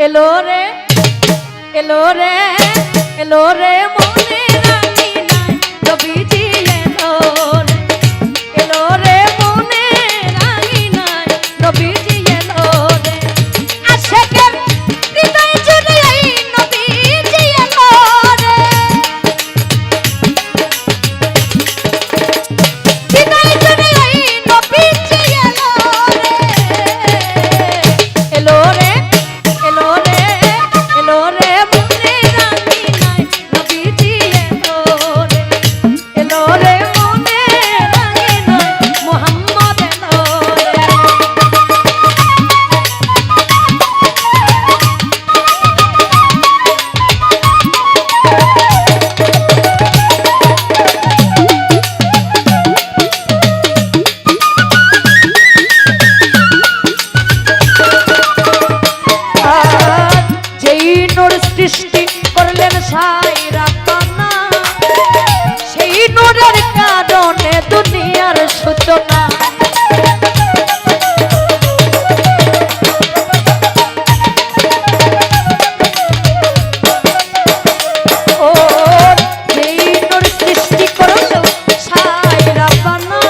এলো রে এলো রে এলো রে মনে রাখি নাই নবীজি এলো রে এলো রে মনে রাখি নাই নবীজি এলো রে আশিকের হৃদয় জুড়ে এই নবীজি এলো রে হৃদয় জুড়ে এই নবীজি এলো রে এলো রে এলো রে এলো রে মনে রাখি নাই নবীজি এলো রে এলো রে মনে রাখি নাই মুহাম্মদ এলো রে যেই নূর সৃষ্টি করলেন সাইরা পানা সেই নূরের কারণে দুনিয়ার সূচনা ও যেই নূর সৃষ্টি করলেন সাইরা পানা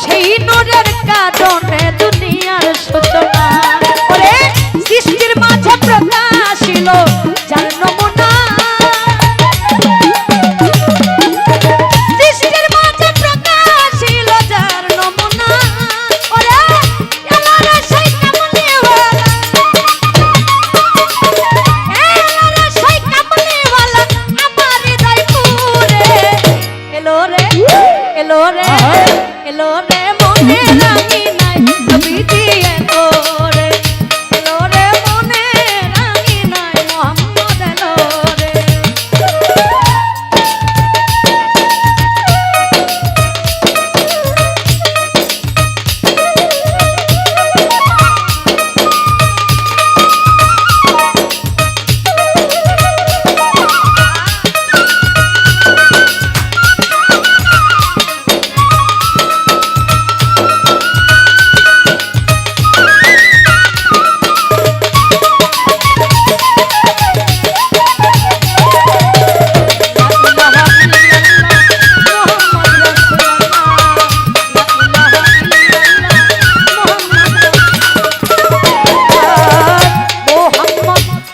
সেই নূরের কারণে দুনিয়ার সূচনা ওরে সৃষ্টির মাঝে প্রকাশিল যার নমুনা সৃষ্টির মাঝে প্রকাশিল যার নমুনা ওরে এলারে সেই কামলিওয়ালা এলারে সেই কামলিওয়ালা আমার হৃদয় পুরে এলো রে এলো রে এলো রে মনে রাখি নাই নবীজি এলো রে এলো রে মনে রাখি নাই মুহাম্মদ এলো রে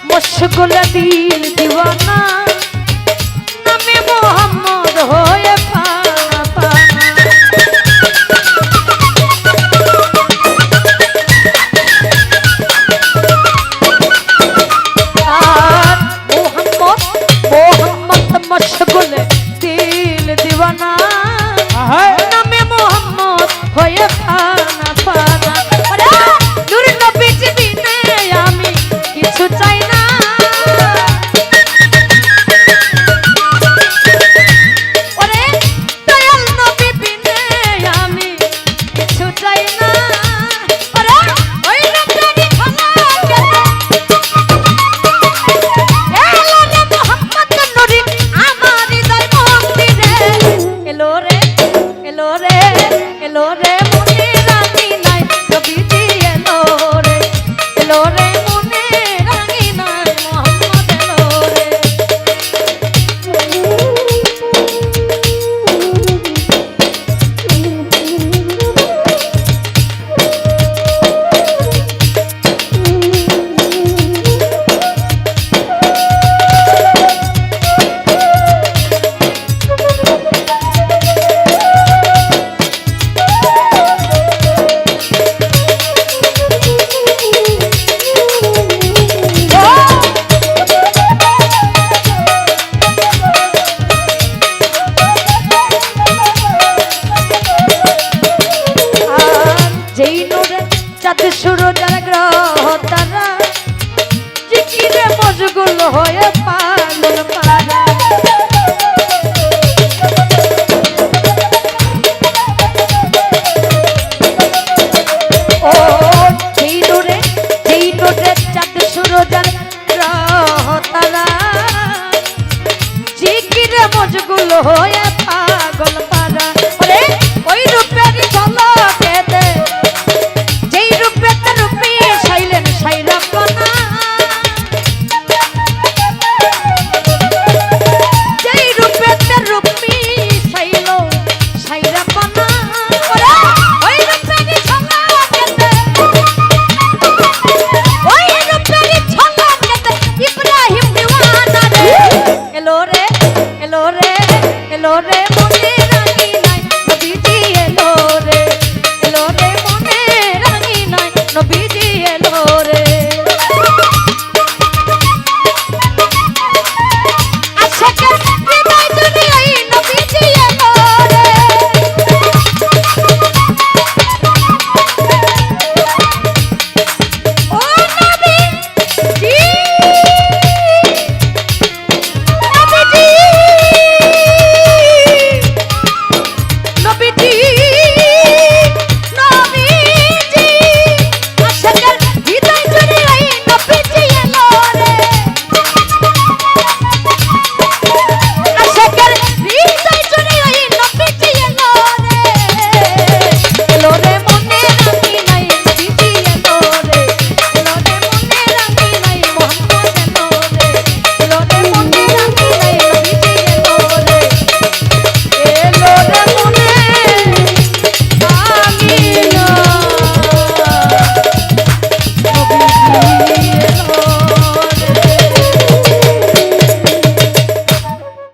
মশগুল দিল দিওয়ানা নামে মোহাম্মদ হয়ে পানা পানা আর মোহাম্মদ মশগুল দিল দিওয়ানা নামে মোহাম্মদ হয়ে পানা পানা ওরে নূর নবীজি বিনে আমি কিছু চাই না ওরে দয়াল নবী বিনে আমি কিছু চাই না ওরে ওই নবীর খোলা এলো রে মুহাম্মদ নূরি আমার হৃদয় মন্দিরে এলো রে এলো রে এলো রে মনে রাখি নাই নবীজি এলো রে এলো রে মনে রাখি নাই মুহাম্মদ এলো রে যেই নূরে চাঁদ সূরজ আর গ্রহ তারা জিকিরে মশগুল হয়ে পাগল পারা ও যেই নূরে চাঁদ সূরজ আর গ্রহ তারা জিকিরে মশগুল হয়ে পাগল পারা ওরে ওই রূপের ঝলকে দে যেই রূপে তার রূপে সাইলেন সাইরা পানা এলো রে